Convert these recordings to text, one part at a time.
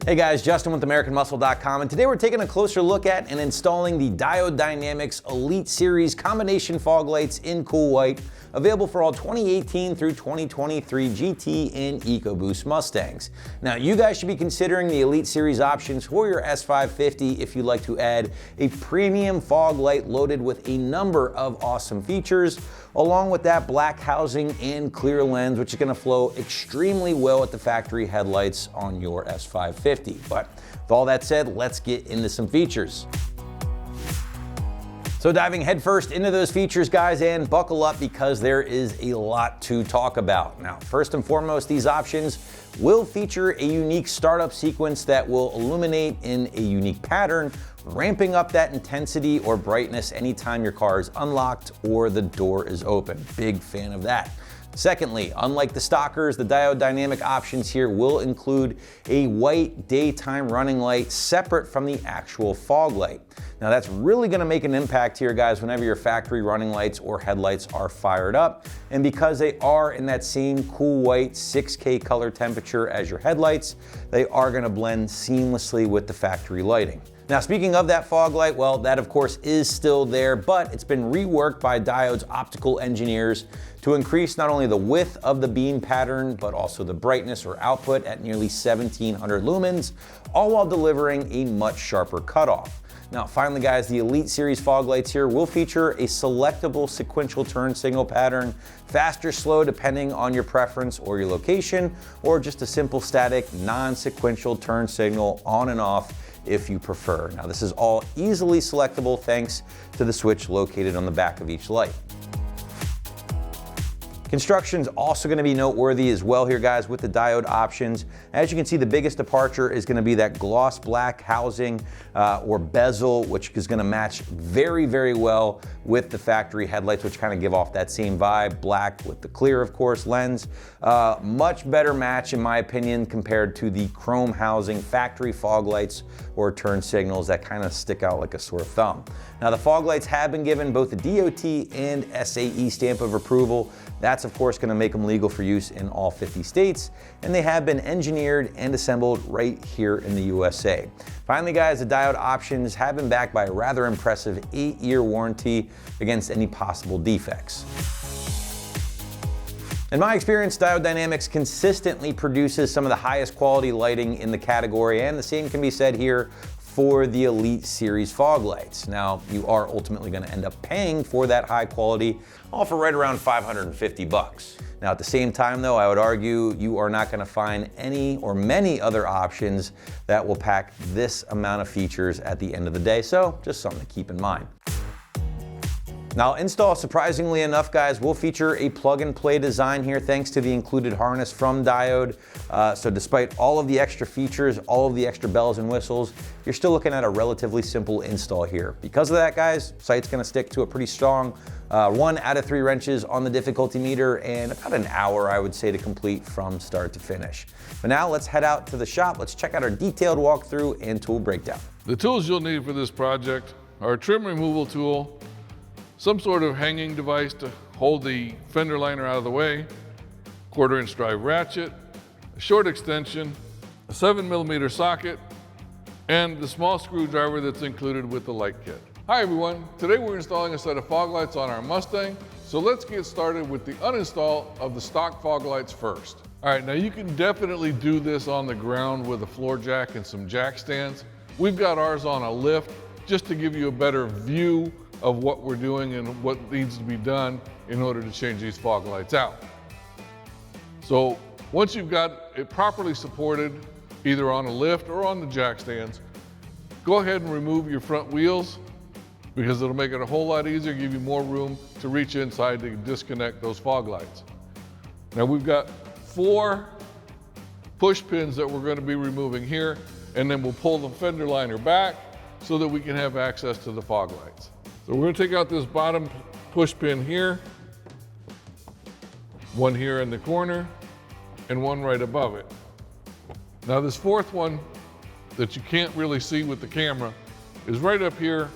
Hey guys, Justin with AmericanMuscle.com, and today we're taking a closer look at and installing the Diode Dynamics Elite Series combination fog lights in cool white, available for all 2018 through 2023 GT and EcoBoost Mustangs. Now, you guys should be considering the Elite Series options for your S550 if you'd like to add a premium fog light loaded with a number of awesome features, along with that black housing and clear lens, which is going to flow extremely well with the factory headlights on your S550. But with all that said, let's get into some features. So diving headfirst into those features, guys, and buckle up because there is a lot to talk about. Now, first and foremost, these options will feature a unique startup sequence that will illuminate in a unique pattern, ramping up that intensity or brightness anytime your car is unlocked or the door is open. Big fan of that. Secondly, unlike the stockers, the Diode Dynamic options here will include a white daytime running light separate from the actual fog light. Now that's really going to make an impact here, guys, whenever your factory running lights or headlights are fired up. And because they are in that same cool white 6K color temperature as your headlights, they are going to blend seamlessly with the factory lighting. Now, speaking of that fog light, well, that of course is still there, but it's been reworked by Diode's optical engineers to increase not only the width of the beam pattern, but also the brightness or output at nearly 1700 lumens, all while delivering a much sharper cutoff. Now, finally, guys, the Elite Series fog lights here will feature a selectable sequential turn signal pattern, fast or slow depending on your preference or your location, or just a simple static non-sequential turn signal on and off if you prefer. Now, this is all easily selectable thanks to the switch located on the back of each light. Construction's also going to be noteworthy as well here, guys, with the diode options. As you can see, the biggest departure is going to be that gloss black housing or bezel, which is going to match very, very well with the factory headlights, which kind of give off that same vibe. Black with the clear, of course, lens. Much better match, in my opinion, compared to the chrome housing factory fog lights or turn signals that kind of stick out like a sore thumb. Now, the fog lights have been given both the DOT and SAE stamp of approval. That's of course going to make them legal for use in all 50 states, and they have been engineered and assembled right here in the USA. Finally, guys, the diode options have been backed by a rather impressive 8-year warranty against any possible defects. In my experience, Diode Dynamics consistently produces some of the highest quality lighting in the category, and the same can be said here for the Elite Series fog lights. Now, you are ultimately going to end up paying for that high quality, all for right around 550 bucks. Now, at the same time though, I would argue you are not going to find any or many other options that will pack this amount of features at the end of the day, so just something to keep in mind. Now, install, surprisingly enough, guys, will feature a plug-and-play design here thanks to the included harness from Diode. So despite all of the extra features, all of the extra bells and whistles, you're still looking at a relatively simple install here. Because of that, guys, site's going to stick to a pretty strong 1 out of 3 wrenches on the difficulty meter and about an hour, I would say, to complete from start to finish. But now let's head out to the shop. Let's check out our detailed walkthrough and tool breakdown. The tools you'll need for this project are a trim removal tool, some sort of hanging device to hold the fender liner out of the way, 1/4-inch drive ratchet, a short extension, a 7mm socket, and the small screwdriver that's included with the light kit. Hi everyone, today we're installing a set of fog lights on our Mustang, so let's get started with the uninstall of the stock fog lights first. All right, now you can definitely do this on the ground with a floor jack and some jack stands. We've got ours on a lift just to give you a better view of what we're doing and what needs to be done in order to change these fog lights out. So once you've got it properly supported, either on a lift or on the jack stands, go ahead and remove your front wheels because it'll make it a whole lot easier, give you more room to reach inside to disconnect those fog lights. Now we've got 4 push pins that we're going to be removing here, and then we'll pull the fender liner back so that we can have access to the fog lights. So we're going to take out this bottom push pin here, one here in the corner, and one right above it. Now this 4th one that you can't really see with the camera is right up here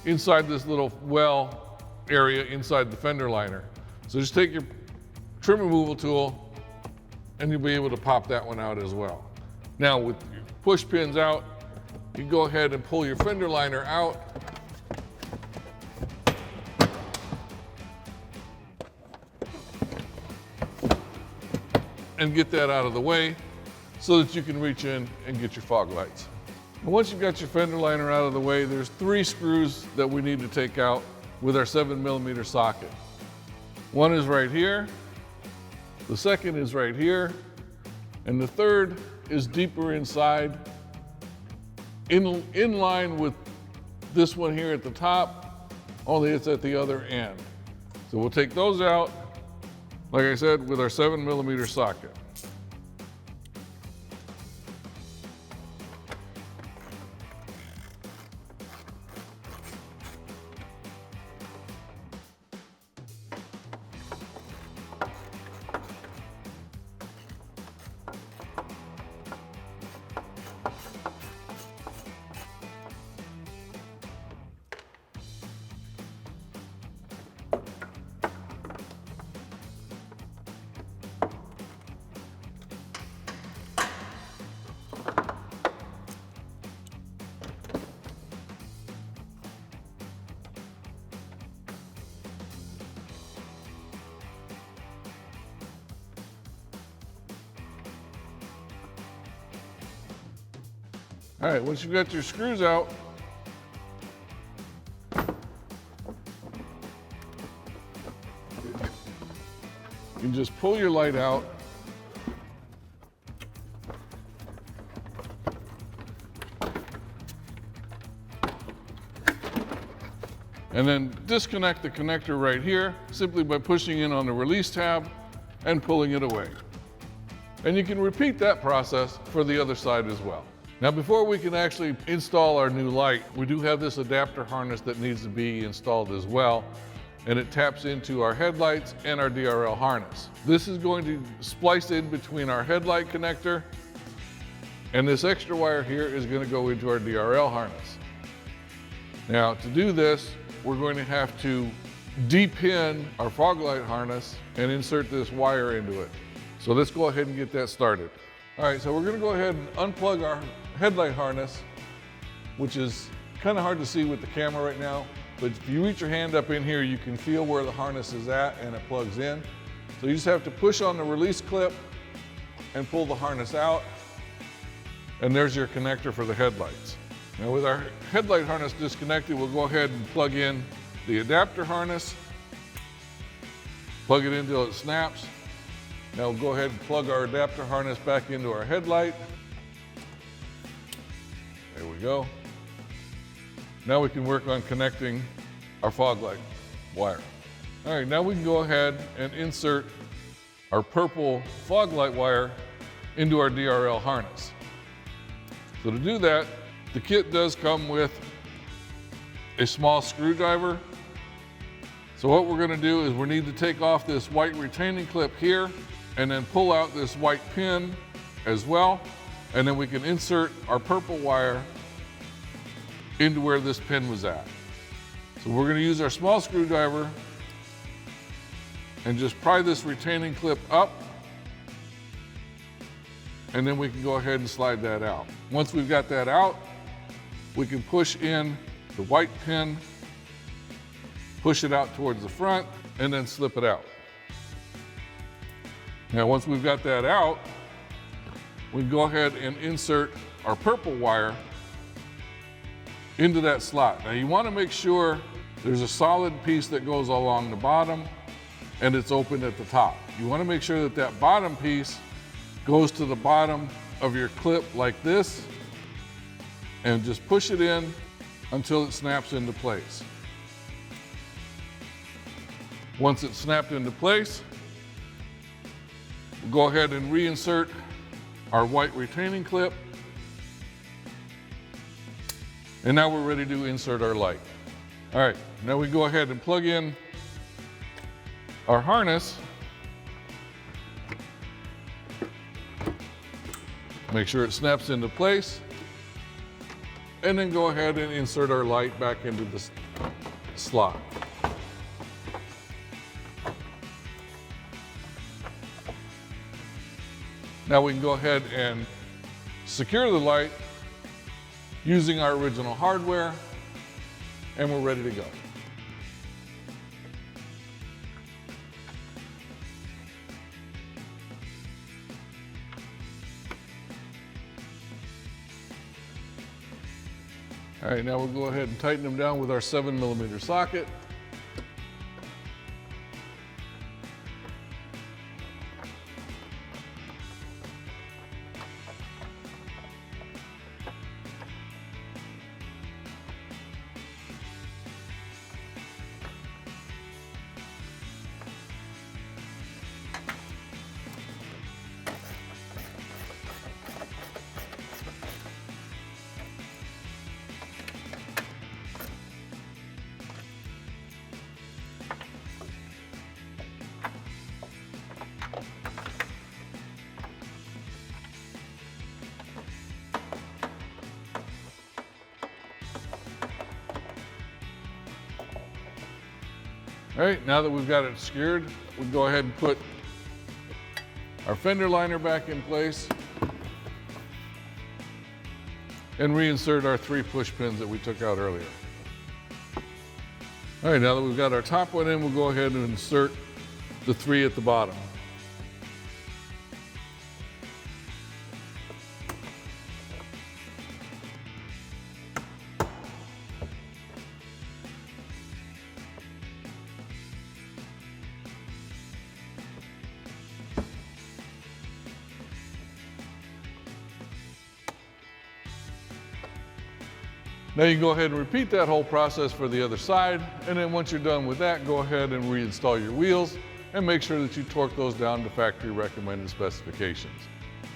inside this little well area inside the fender liner. So just take your trim removal tool and you'll be able to pop that one out as well. Now with your push pins out, you can go ahead and pull your fender liner out. And get that out of the way so that you can reach in and get your fog lights. And once you've got your fender liner out of the way, there's 3 screws that we need to take out with our 7mm socket. One is right here, the second is right here, and the third is deeper inside, in line with this one here at the top, only it's at the other end. So we'll take those out, like I said, with our 7mm socket. All right, once you've got your screws out, you can just pull your light out. And then disconnect the connector right here simply by pushing in on the release tab and pulling it away. And you can repeat that process for the other side as well. Now, before we can actually install our new light, we do have this adapter harness that needs to be installed as well, and it taps into our headlights and our DRL harness. This is going to splice in between our headlight connector, and this extra wire here is going to go into our DRL harness. Now, to do this, we're going to have to de-pin our fog light harness and insert this wire into it. So let's go ahead and get that started. All right, so we're going to go ahead and unplug our headlight harness, which is kind of hard to see with the camera right now, but if you reach your hand up in here, you can feel where the harness is at and it plugs in. So you just have to push on the release clip and pull the harness out, and there's your connector for the headlights. Now with our headlight harness disconnected, we'll go ahead and plug in the adapter harness, plug it in until it snaps. Now we'll go ahead and plug our adapter harness back into our headlight. There we go. Now we can work on connecting our fog light wire. All right, now we can go ahead and insert our purple fog light wire into our DRL harness. So to do that, the kit does come with a small screwdriver. So what we're going to do is we need to take off this white retaining clip here and then pull out this white pin as well. And then we can insert our purple wire into where this pin was at. So we're going to use our small screwdriver and just pry this retaining clip up, and then we can go ahead and slide that out. Once we've got that out, we can push in the white pin, push it out towards the front, and then slip it out. Now, once we've got that out, we can go ahead and insert our purple wire into that slot. Now, you want to make sure there's a solid piece that goes along the bottom and it's open at the top. You want to make sure that that bottom piece goes to the bottom of your clip like this, and just push it in until it snaps into place. Once it's snapped into place, we'll go ahead and reinsert our white retaining clip. And now we're ready to insert our light. All right, now we go ahead and plug in our harness. Make sure it snaps into place. And then go ahead and insert our light back into the slot. Now we can go ahead and secure the light using our original hardware, and we're ready to go. All right, now we'll go ahead and tighten them down with our 7mm socket. All right, now that we've got it secured, we'll go ahead and put our fender liner back in place and reinsert our 3 push pins that we took out earlier. All right, now that we've got our top one in, we'll go ahead and insert the 3 at the bottom. Now you can go ahead and repeat that whole process for the other side, and then once you're done with that, go ahead and reinstall your wheels and make sure that you torque those down to factory recommended specifications.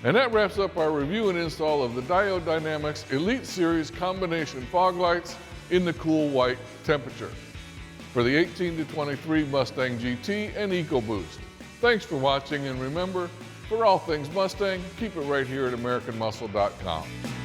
And that wraps up our review and install of the Diode Dynamics Elite Series combination fog lights in the cool white temperature for the 18 to 23 Mustang GT and EcoBoost. Thanks for watching, and remember, for all things Mustang, keep it right here at AmericanMuscle.com.